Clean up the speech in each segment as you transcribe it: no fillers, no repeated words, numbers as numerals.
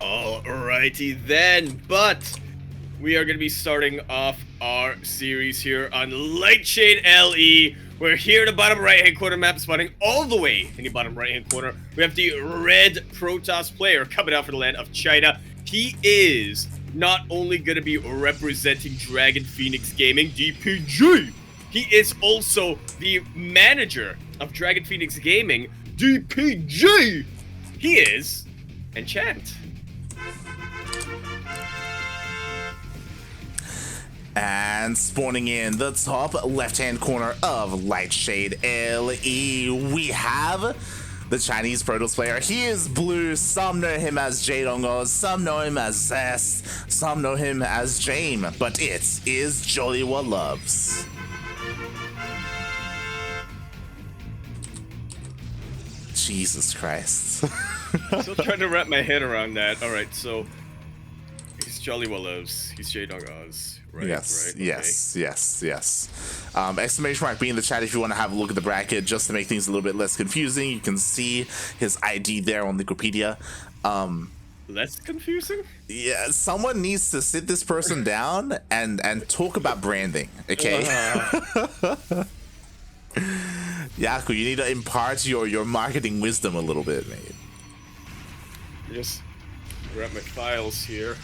Alrighty then, but we are going to be starting off our series here on Lightshade LE. We're here in the bottom right-hand corner map, spawning all the way in the bottom right-hand corner. We have the red Protoss player coming out for the land of China. He is not only going to be representing Dragon Phoenix Gaming, DPG, he is also the manager of Dragon Phoenix Gaming, DPG. He is Enchant. And spawning in the top left-hand corner of Lightshade LE, we have the Chinese Protoss player. He is blue. Some know him as JoliwaLoves, some know him as Zest, some know him as Jame, but it is JoliwaLoves. Jesus Christ. Still trying to wrap my head around that. Alright, so he's JoliwaLoves. He's JoliwaLoves. Right, yes, right, okay. yes. Exclamation mark be in the chat if you want to have a look at the bracket just to make things a little bit less confusing. You can see his ID there on Wikipedia. Less confusing? Yeah, someone needs to sit this person down and talk about branding, okay? Yaku, you need to impart your marketing wisdom a little bit, mate. Just grab my files here.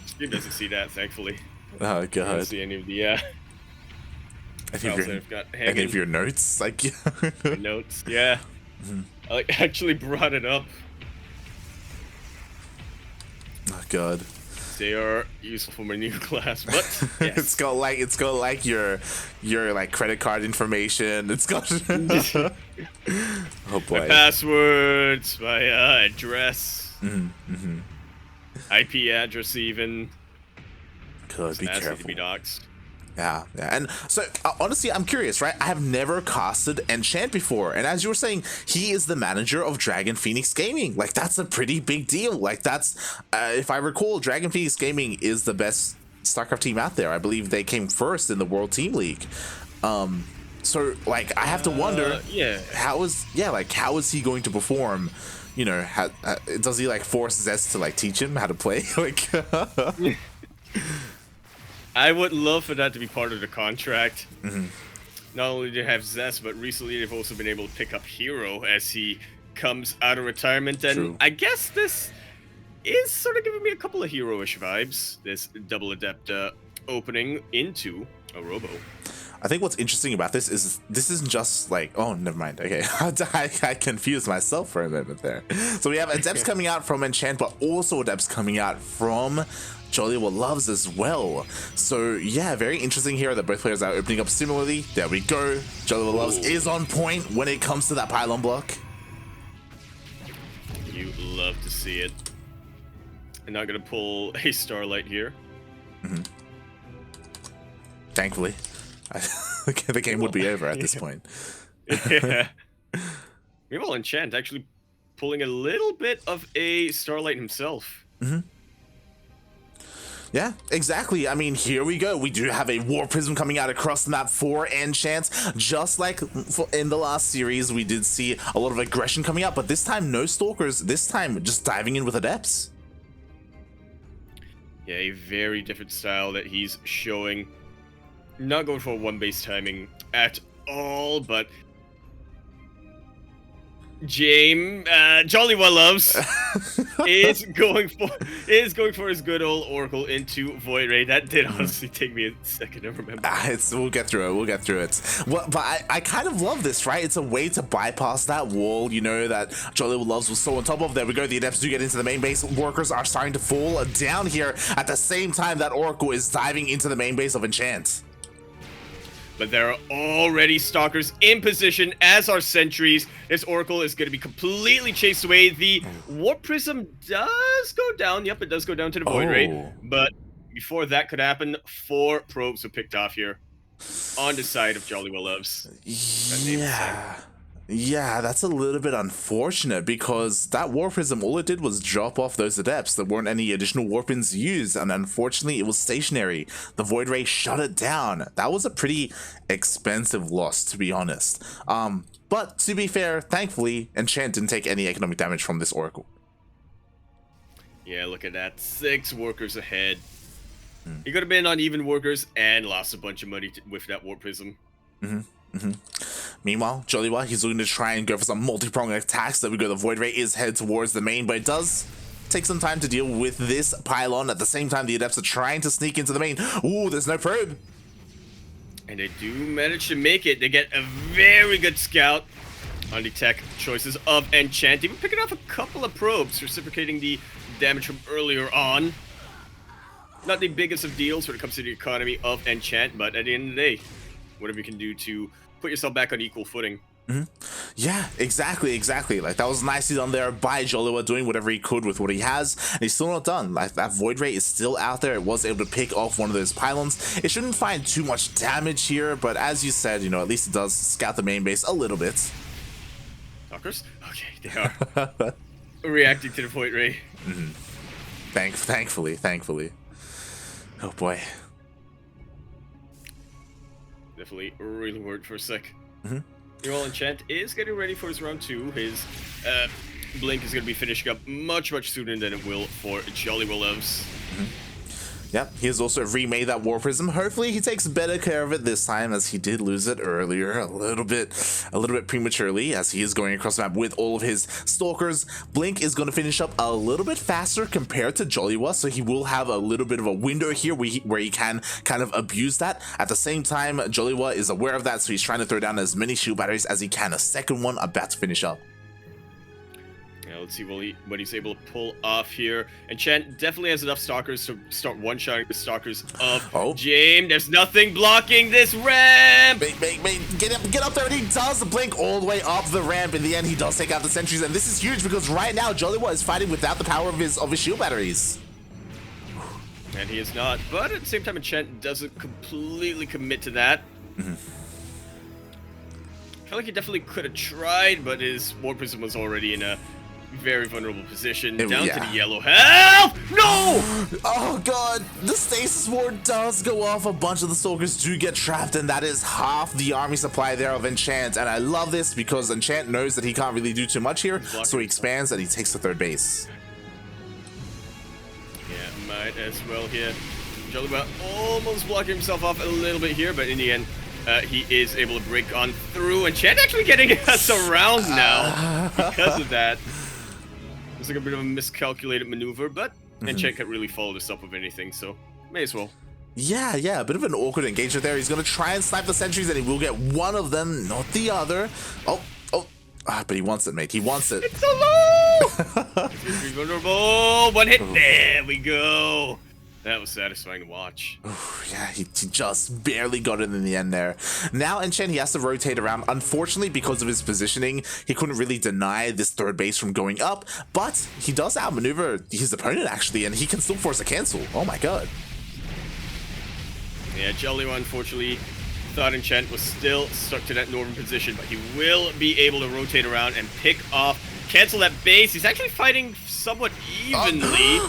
Stream doesn't see that, thankfully. Oh god. I don't see any of the any of your notes, like my notes. Yeah, I actually brought it up. Oh god. They are useful for my new class, but yes. it's got like your like credit card information. It's got oh boy. My passwords, my address, IP address, even. Could be careful. To be doxed. Yeah. And so, honestly, I'm curious, right? I have never casted Enchant before, and as you were saying, he is the manager of Dragon Phoenix Gaming. Like, that's a pretty big deal. Like, that's, if I recall, Dragon Phoenix Gaming is the best StarCraft team out there. I believe they came first in the World Team League. So, like, I have to wonder, how is he going to perform? You know, does he, like, force Zest to, like, teach him how to play? Like, I would love for that to be part of the contract. Not only do they have Zest, but recently they've also been able to pick up Hero as he comes out of retirement. And True. I guess this is sort of giving me a couple of hero-ish vibes. This double adept opening into a Robo. I think what's interesting about this isn't just like, oh, never mind. Okay, I confused myself for a moment there. So we have adepts coming out from Enchant, but also adepts coming out from JoliwaLoves as well. So yeah, very interesting here that both players are opening up similarly. There we go. JoliwaLoves is on point when it comes to that pylon block. You love to see it. I'm not gonna pull a Starlight here. Thankfully. The game would be over at this point. Yeah. Meanwhile, Enchant actually pulling a little bit of a Starlight himself. Yeah, exactly. I mean, here we go. We do have a War Prism coming out across the map for Enchant. Just like in the last series, we did see a lot of aggression coming out, but this time no Stalkers. This time just diving in with Adepts. Yeah, a very different style that he's showing. Not going for one base timing at all, but JoliwaLoves is going for his good old Oracle into Void Ray. That did honestly take me a second to remember. We'll get through it. Well, but I kind of love this, right? It's a way to bypass that wall, you know, that JoliwaLoves was so on top of. There we go. The Adepts do get into the main base. Workers are starting to fall down here at the same time that Oracle is diving into the main base of Enchant. But there are already Stalkers in position, as are sentries. This Oracle is going to be completely chased away. The Warp Prism does go down. Yep, it does go down to the Void Ray. But before that could happen, 4 probes were picked off here on the side of JoliwaLoves. Yeah, that's a little bit unfortunate because that Warp Prism, all it did was drop off those Adepts. There weren't any additional Warpins used, and unfortunately it was stationary. The Void Ray shut it down. That was a pretty expensive loss, to be honest. But to be fair, thankfully, Enchant didn't take any economic damage from this Oracle. Yeah, look at that. 6 workers ahead. He could have been on even workers and lost a bunch of money with that Warp Prism. Meanwhile, Joliwa, he's looking to try and go for some multi-pronged attacks. There we go. The Void Ray is headed towards the main, but it does take some time to deal with this pylon. At the same time, the Adepts are trying to sneak into the main. Ooh, there's no probe. And they do manage to make it. They get a very good scout on the tech choices of Enchant. Even picking off a couple of probes, reciprocating the damage from earlier on. Not the biggest of deals when it comes to the economy of Enchant, but at the end of the day, whatever you can do to put yourself back on equal footing. Yeah, exactly. Like, that was nicely done there by Joliwa, doing whatever he could with what he has, and he's still not done. Like, that Void Ray is still out there. It was able to pick off one of those pylons. It shouldn't find too much damage here, but as you said, you know, at least it does scout the main base a little bit. Stalkers? Okay, they are reacting to the Void Ray. Thankfully. Oh boy. Definitely really worked for a sec. Your Enchant is getting ready for his round 2. His Blink is going to be finishing up much sooner than it will for JoliwaLoves. Yep, he has also remade that War Prism. Hopefully he takes better care of it this time, as he did lose it earlier a little bit prematurely, as he is going across the map with all of his Stalkers. Blink is going to finish up a little bit faster compared to Joliwa, so he will have a little bit of a window here where he can kind of abuse that. At the same time, Joliwa is aware of that, so he's trying to throw down as many shield batteries as he can. A second one about to finish up. Yeah, let's see what he's able to pull off here. Enchant definitely has enough Stalkers to start one-shotting the Stalkers of James. There's nothing blocking this ramp! Get up there, and he does blink all the way up the ramp. In the end, he does take out the sentries, and this is huge because right now, Joliwa is fighting without the power of his shield batteries. And he is not, but at the same time, Enchant doesn't completely commit to that. I feel like he definitely could have tried, but his War Prism was already in a very vulnerable position. Down to the yellow. Help! No! Oh god, the stasis ward does go off. A bunch of the Stalkers do get trapped, and that is half the army supply there of Enchant. And I love this because Enchant knows that he can't really do too much here, so he expands and he takes the third base. Yeah, might as well here. Joliwa almost blocking himself off a little bit here, but in the end, he is able to break on through. Enchant actually getting us around now because of that. It's like a bit of a miscalculated maneuver, but Enchant can't really follow this up with anything, so may as well. Yeah, a bit of an awkward engagement there. He's going to try and snipe the sentries, and he will get one of them, not the other. But he wants it, mate. He wants it. It's so low! It's vulnerable. One hit. There we go. That was satisfying to watch. Yeah, he just barely got it in the end there. Now Enchant, he has to rotate around. Unfortunately, because of his positioning, he couldn't really deny this third base from going up, but he does outmaneuver his opponent, actually, and he can still force a cancel. Oh my god. Yeah, Joliwa, unfortunately, thought Enchant was still stuck to that northern position, but he will be able to rotate around and pick off, cancel that base. He's actually fighting somewhat evenly.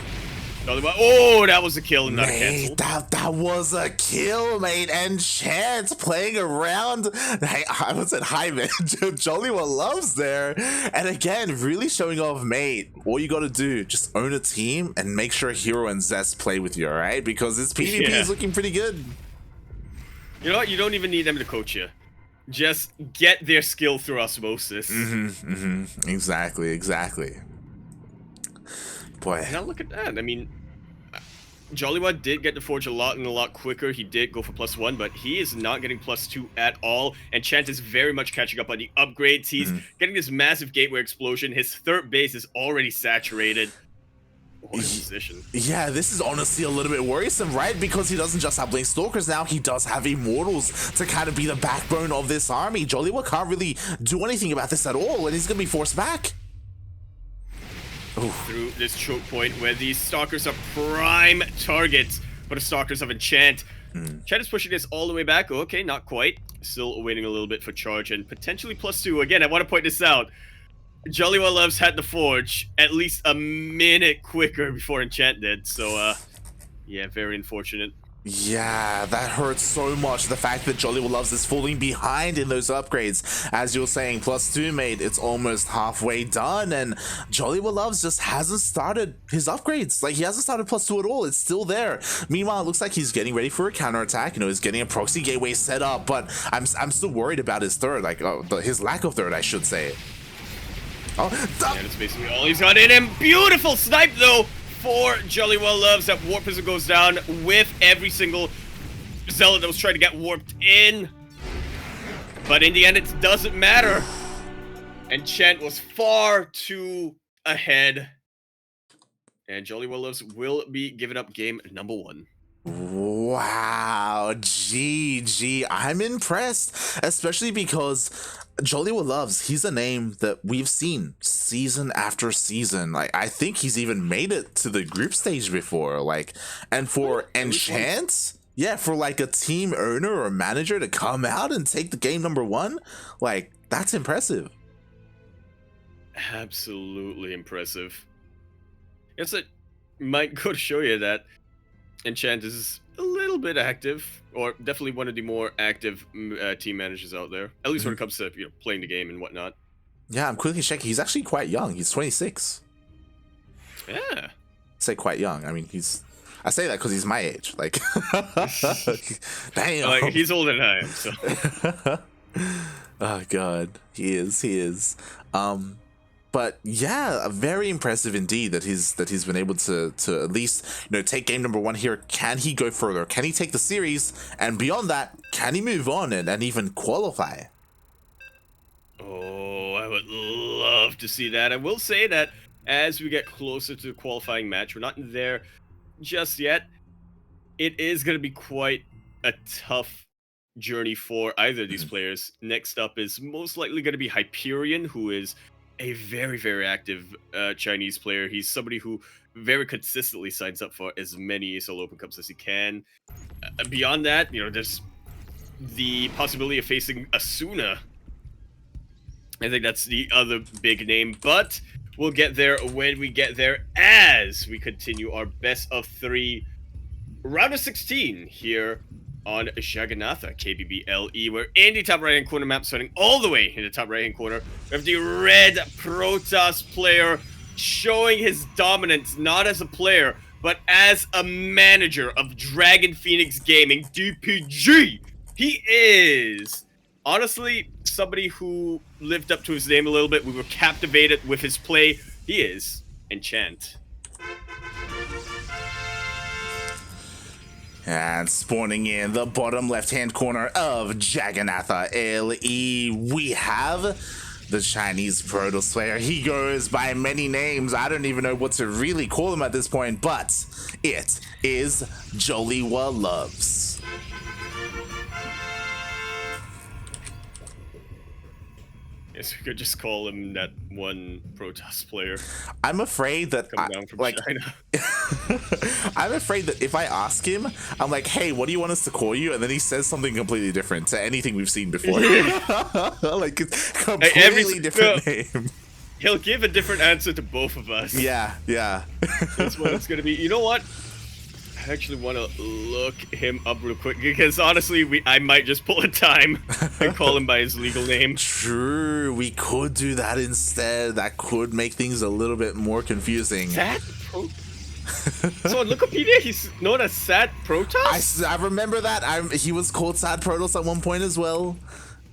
Oh, that was a kill and not a cancel. That was a kill, mate. Enchant playing around. Hey, I was at high, man. JoliwaLoves there. And again, really showing off, mate. All you got to do, just own a team and make sure Hero and Zest play with you, all right? Because this PvP is looking pretty good. You know what? You don't even need them to coach you. Just get their skill through osmosis. Exactly. Boy. Now look at that. I mean, Joliwa did get to forge a lot quicker. He did go for +1, but he is not getting +2 at all. And Enchant is very much catching up on the upgrades. He's getting this massive gateway explosion. His third base is already saturated. What a position. Yeah, this is honestly a little bit worrisome, right? Because he doesn't just have Blink Stalkers now, he does have Immortals to kind of be the backbone of this army. Joliwa can't really do anything about this at all, and he's going to be forced back. Through this choke point where these Stalkers are prime targets for the Stalkers of Enchant. Enchant is pushing this all the way back. Okay, not quite. Still waiting a little bit for charge and potentially +2. Again, I want to point this out. JoliwaLoves had the forge at least a minute quicker before Enchant did. So, yeah, very unfortunate. Yeah, that hurts so much. The fact that JoliwaLoves is falling behind in those upgrades. As you're saying, +2 mate, it's almost halfway done, and JoliwaLoves just hasn't started his upgrades. Like, he hasn't started +2 at all. It's still there. Meanwhile, it looks like he's getting ready for a counterattack. You know, he's getting a proxy gateway set up, but I'm still worried about his third, like, his lack of third, I should say. Oh, and it's basically all he's got in him. Beautiful snipe, though, for JoliwaLoves. That warp pistol goes down with every single zealot that was trying to get warped in. But in the end, it doesn't matter. Enchant was far too ahead. And JoliwaLoves will be giving up game number 1. Wow, GG. I'm impressed, especially because JoliwaLoves, he's a name that we've seen season after season. Like, I think he's even made it to the group stage before. Like, and for Enchant, yeah, for like a team owner or manager to come out and take the game number 1, like, that's impressive. Absolutely impressive. It's a might go to show you that Enchant is a little bit active, or definitely one of the more active team managers out there. At least when it comes to, you know, playing the game and whatnot. Yeah, I'm quickly checking. He's actually quite young. He's 26. Yeah. Say quite young. I mean, I say that because he's my age. Like, damn. Like, he's older than I am. So. Oh god, he is. But yeah, very impressive indeed that he's been able to at least, you know, take game number 1 here. Can he go further? Can he take the series? And beyond that, can he move on and even qualify? Oh, I would love to see that. I will say that as we get closer to the qualifying match, we're not there just yet. It is going to be quite a tough journey for either of these players. Next up is most likely going to be Hyperion, who is a very, very active Chinese player. He's somebody who very consistently signs up for as many ESL Open Cups as he can. Beyond that, you know, there's the possibility of facing Asuna. I think that's the other big name, but we'll get there when we get there as we continue our best of 3 round of 16 here on Jagannatha KBB LE. We're in the top right-hand corner map, starting all the way in the top right-hand corner. We have the red Protoss player showing his dominance, not as a player, but as a manager of Dragon Phoenix Gaming, DPG. He is, honestly, somebody who lived up to his name a little bit. We were captivated with his play. He is Enchant. And spawning in the bottom left-hand corner of Jagannatha LE, we have the Chinese Protoss player. He goes by many names. I don't even know what to really call him at this point, but it is JoliwaLoves. Yes, we could just call him that one Protoss player. I'm afraid that down from China. I'm afraid that if I ask him, I'm like, hey, what do you want us to call you? And then he says something completely different to anything we've seen before. Like, it's completely different name. He'll give a different answer to both of us. Yeah. That's what it's gonna be. You know what? I actually want to look him up real quick, because honestly, I might just pull a time and call him by his legal name. True, we could do that instead. That could make things a little bit more confusing. So on Wikipedia, he's known as Sad Protoss? I remember that. He was called Sad Protoss at one point as well.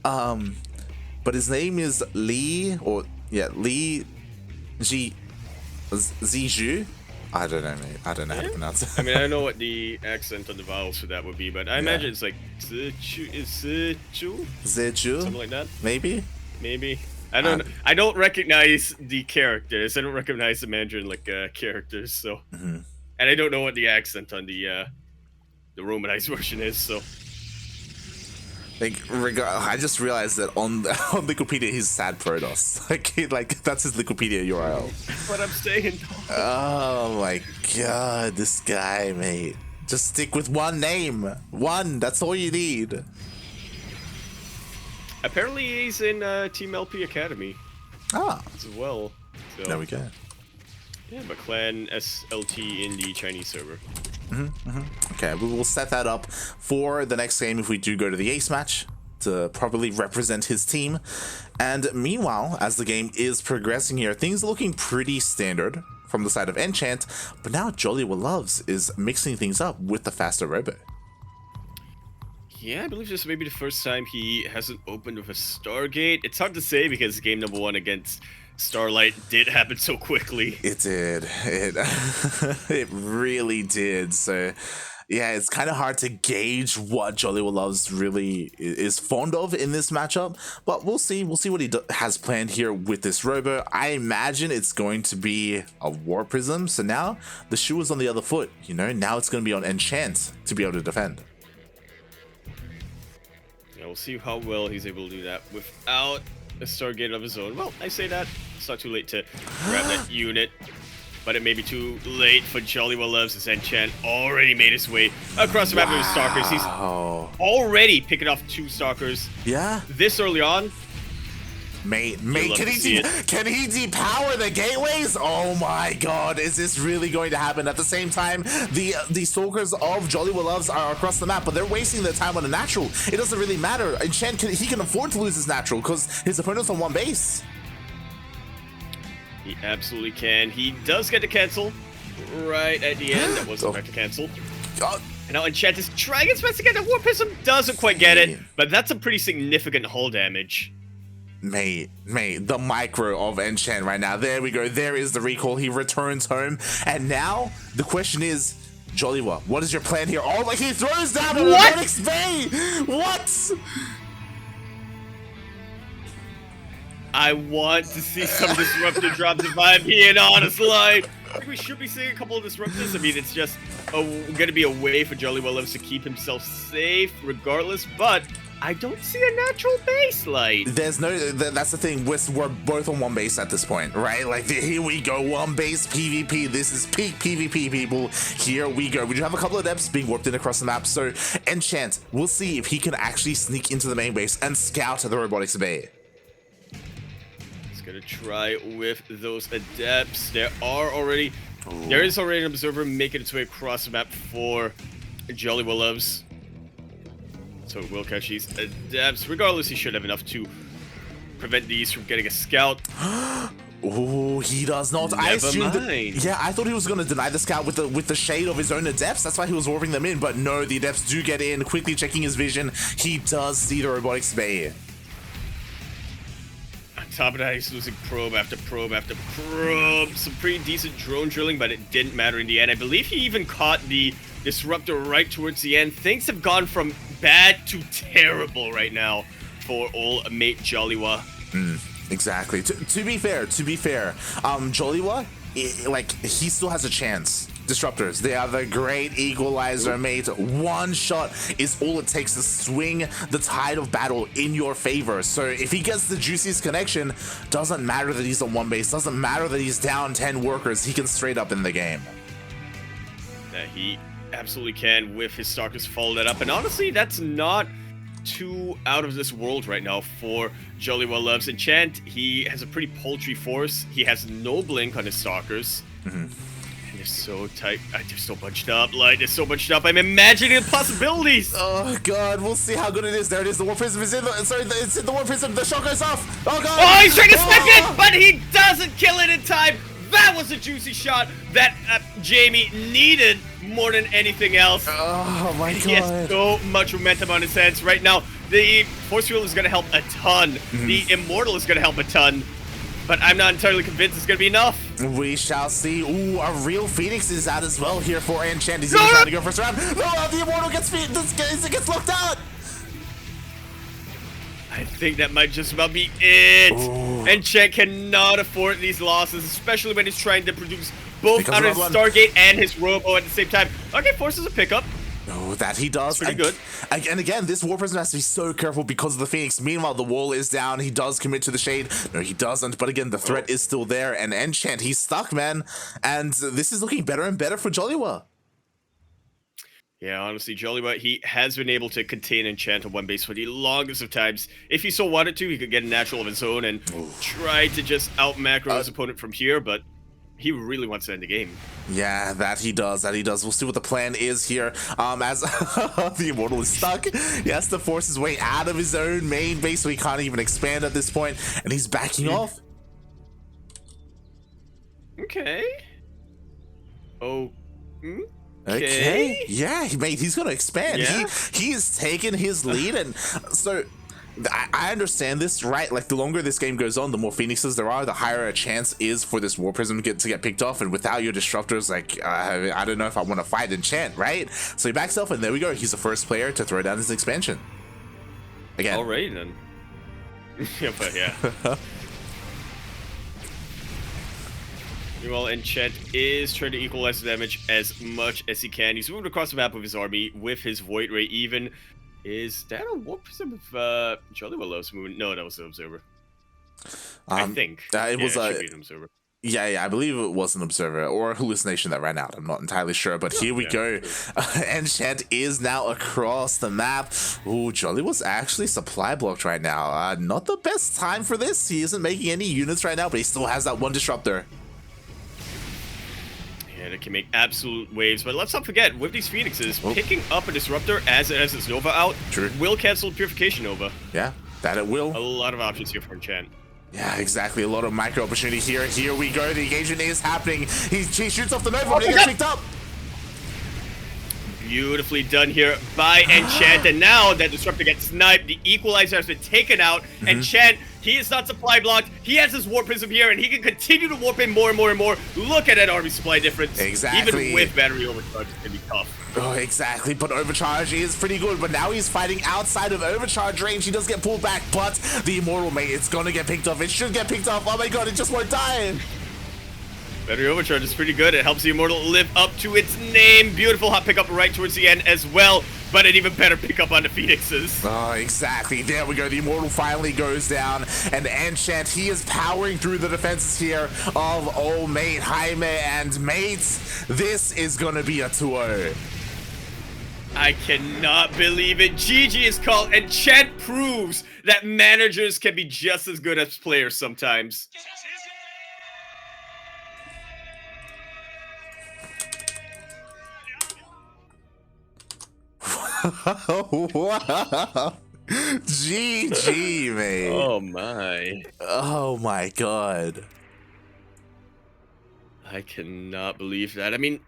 But his name is Li Ziju. I don't know, mate. I don't know how to pronounce it. I mean, I know what the accent on the vowels for that would be, but I imagine it's like Zichu? Something like that? Maybe? I don't know. I don't recognize the characters. I don't recognize the Mandarin like characters, so. And I don't know what the accent on the Romanized version is, so. I just realized that on Wikipedia he's Sad Protoss. Like that's his Wikipedia URL. That's what I'm saying. Oh my god, this guy, mate. Just stick with one name. One, that's all you need. Apparently he's in Team LP Academy. As well. So. There we go. Yeah, but Clan SLT in the Chinese server. Okay, we will set that up for the next game if we do go to the ace match to properly represent his team. And meanwhile, as the game is progressing here, things are looking pretty standard from the side of Enchant, but now JoliwaLoves is mixing things up with the faster robo. Yeah, I believe this may be the first time he hasn't opened with a Stargate. It's hard to say because game number 1 against Starlight did happen so quickly. It did. It really did. So yeah, it's kind of hard to gauge what JoliwaLoves really is fond of in this matchup, but we'll see. We'll see what he has planned here with this robo. I imagine it's going to be a War Prism. So now the shoe is on the other foot. You know, now it's going to be on Enchant to be able to defend. Yeah, we'll see how well he's able to do that without a Stargate of his own. Well, I say that. It's not too late to grab that unit. But it may be too late for JoliwaLoves as Enchant already made his way across the map with his Stalkers. He's already picking off 2 Stalkers. Yeah. This early on. Mate, can he depower the gateways? Oh my god, is this really going to happen? At the same time, the Stalkers of JoliwaLoves are across the map, but they're wasting their time on a natural. It doesn't really matter. Enchant, he can afford to lose his natural because his opponent's on 1 base. He absolutely can. He does get to cancel right at the end. That wasn't back to cancel. And now Enchant is trying his best to get the War Prism. Doesn't quite get it, but that's a pretty significant hull damage. Mate, the micro of Enchant right now. There we go. There is the recall. He returns home. And now the question is, Joliwa, what is your plan here? Oh, like he throws down a Robotics Bay! What? I want to see some Disruptor drops if I'm being honest. Like, I think we should be seeing a couple of Disruptors. I mean, it's just going to be a way for JoliwaLoves to keep himself safe regardless, but I don't see a natural base light. There's no, that's the thing, we're both on 1 base at this point, right? Like, here we go, 1 base PvP. This is peak PvP, people. Here we go. We do have a couple of depths being warped in across the map, so Enchant, we'll see if he can actually sneak into the main base and scout the Robotics Bay. Gonna try with those adepts. There is already an observer making its way across the map for JoliwaLoves. So it will catch these adepts. Regardless, he should have enough to prevent these from getting a scout. Oh, he does not. Never mind. Yeah, I thought he was gonna deny the scout with the shade of his own adepts. That's why he was warping them in. But no, the adepts do get in. Quickly checking his vision, he does see the Robotics Bay. Top of that, he's losing probe after probe after probe. Some pretty decent drone drilling, but it didn't matter in the end. I believe he even caught the Disruptor right towards the end. Things have gone from bad to terrible right now for old mate Joliwa. Exactly. To be fair, Joliwa, like, he still has a chance. Disruptors, they are the great equalizer, mate. 1 shot is all it takes to swing the tide of battle in your favor. So if he gets the juiciest connection, doesn't matter that he's on 1 base, doesn't matter that he's down 10 workers, he can straight up in the game. That he absolutely can with his Stalkers follow that up. And honestly, that's not too out of this world right now for JoliwaLoves. Enchant, he has a pretty paltry force. He has no blink on his Stalkers. They're so tight. They're so bunched up. Like, they're so bunched up. I'm imagining the possibilities. Oh god, we'll see how good it is. There it is. The War Prism is in the. Sorry, it's in the War Prism. The shot goes off. Oh god. Oh, he's trying to snipe it, but he doesn't kill it in time. That was a juicy shot that Jamie needed more than anything else. Oh my god. He has so much momentum on his hands right now. The Force Field is going to help a ton. The Immortal is going to help a ton. But I'm not entirely convinced it's going to be enough. We shall see. Ooh, a real Phoenix is out as well here for Enchant. He's even trying to go first round. No, the Immortal gets locked out. I think that might just about be it. Ooh. Enchant cannot afford these losses, especially when he's trying to produce both out of his one. Stargate and his Robo at the same time. Okay, forces a pickup. Oh, that he does. Pretty good. And again, this War Prism has to be so careful because of the Phoenix. Meanwhile, the wall is down. He does commit to the shade. No, he doesn't. But again, the threat is still there. And Enchant, he's stuck, man. And this is looking better and better for Joliwa. Yeah, honestly, Joliwa, he has been able to contain Enchant on 1 base for the longest of times. If he so wanted to, he could get a natural of his own and try to just out-macro his opponent from here, but he really wants to end the game. Yeah, that he does. That he does. We'll see what the plan is here. As the Immortal is stuck, he has to force his way out of his own main base, so he can't even expand at this point, and he's backing off. Okay. Oh. Okay. Yeah, he's gonna expand. Yeah? He's taken his lead, and so I understand this, right? Like, the longer this game goes on, the more Phoenixes there are, the higher a chance is for this War Prism to get picked off, and without your disruptors, like, I don't know if I want to fight Enchant, right? So he backs off, and there we go. He's the first player to throw down his expansion. Again. Alright then. Yeah, but yeah. Meanwhile, Enchant is trying to equalize the damage as much as he can. He's moving across the map of his army with his Void Ray even. Is that a War Prism of JoliwaLoves moving? No, that was the Observer. I think. It was an Observer. Yeah, I believe it was an Observer or a hallucination that ran out. I'm not entirely sure, but here we go. Enchant is now across the map. Ooh, Jolly was actually supply blocked right now. Not the best time for this. He isn't making any units right now, but he still has that one disruptor. Yeah, it can make absolute waves, but let's not forget, with these Phoenixes, picking up a Disruptor as it has its Nova out will cancel Purification Nova. Yeah, that it will. A lot of options here for Enchant. Yeah, exactly. A lot of micro opportunity here. Here we go. The engagement is happening. He shoots off the Nova, but he gets picked up. Beautifully done here by Enchant, and now that Disruptor gets sniped, the Equalizer has been taken out. Enchant, he is not supply blocked. He has his Warp Prism here, and he can continue to warp in more and more and more. Look at that army supply difference. Exactly. Even with battery overcharge, it's gonna be tough. Oh, exactly. But overcharge is pretty good. But now he's fighting outside of overcharge range. He does get pulled back, but the Immortal, mate, it's gonna get picked off. It should get picked off. Oh my god, it just won't die. Battery Overcharge is pretty good. It helps the Immortal live up to its name. Beautiful hot pickup right towards the end as well, but an even better pickup on the Phoenixes. Oh, exactly. There we go. The Immortal finally goes down, and Enchant, he is powering through the defenses here of old mate Jaime, and mates, this is gonna be a 2-0. I cannot believe it. GG is called. Enchant proves that managers can be just as good as players sometimes. Wow. GG, mate. Oh my. Oh my god. I cannot believe that. I mean,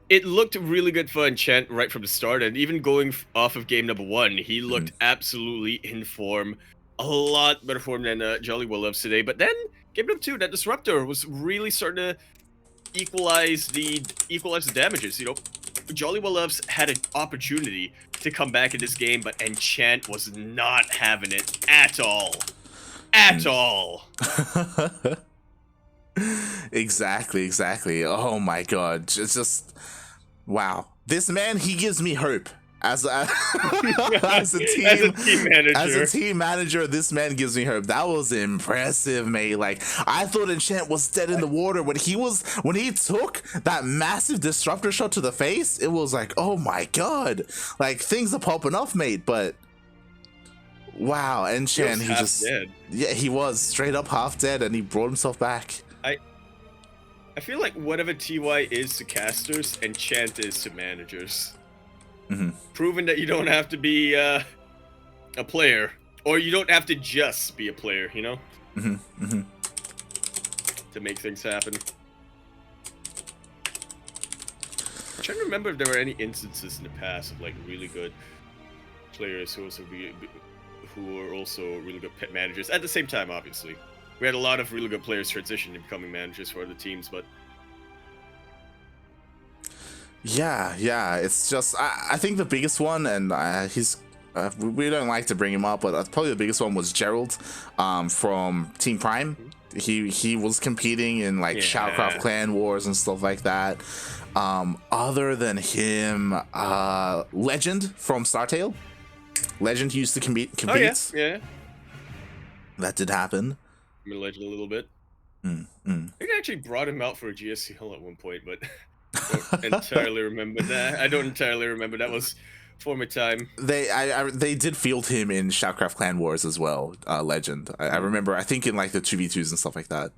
it looked really good for Enchant right from the start, and even going off of game number 1, he looked absolutely in form. A lot better form than JoliwaLoves today. But then, game number 2, that Disruptor was really starting to equalize the damages, you know. JoliwaLoves had an opportunity to come back in this game, but Enchant was not having it at all. At all. Exactly. Oh my god. It's just wow. This man, he gives me hope. As a team manager, this man gives me hope. That was impressive, mate. Like, I thought Enchant was dead in the water when he took that massive disruptor shot to the face. It was like, oh my god, like, things are popping off, mate. But wow, Enchant, he just dead. Yeah, he was straight up half dead, and he brought himself back. I feel like whatever TY is to casters, Enchant is to managers. Proving that you don't have to be a player, or you don't have to just be a player, you know, to make things happen. I'm trying to remember if there were any instances in the past of like really good players who were also really good pet managers. At the same time, obviously, we had a lot of really good players transition to becoming managers for other teams, but. Yeah, it's just, I think the biggest one, and we don't like to bring him up, but probably the biggest one was Gerald from Team Prime. He was competing in like StarCraft clan wars and stuff like that. Other than him, Legend from StarTale. Legend used to compete. Oh, yeah. That did happen. I'm in Legend a little bit. I think I actually brought him out for a GSCL at one point, but I don't entirely remember that. I don't entirely remember. That was for my time. They did field him in StarCraft Clan Wars as well, Legend. I remember, I think in like the 2v2s and stuff like that.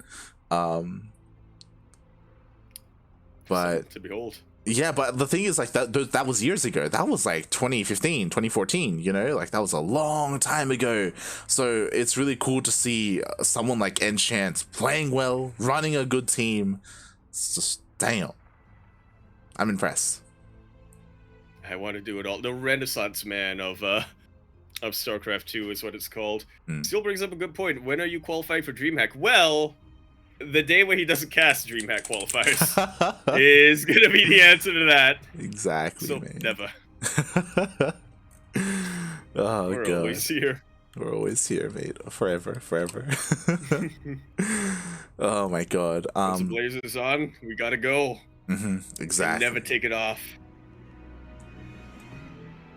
But to behold. yeah, but the thing is, like, that was years ago. That was like 2015, 2014, you know? Like, that was a long time ago. So it's really cool to see someone like Enchant playing well, running a good team. It's just, damn. I'm impressed. I want to do it all. The Renaissance man of StarCraft 2 is what it's called. Still brings up a good point. When are you qualifying for DreamHack? Well, the day when he doesn't cast DreamHack qualifiers is gonna be the answer to that. Exactly, So man. never. Oh, We're God. always here. We're always here, mate. Forever, forever. Oh my God. Once the Blazers on, we gotta go. Exactly. And never take it off.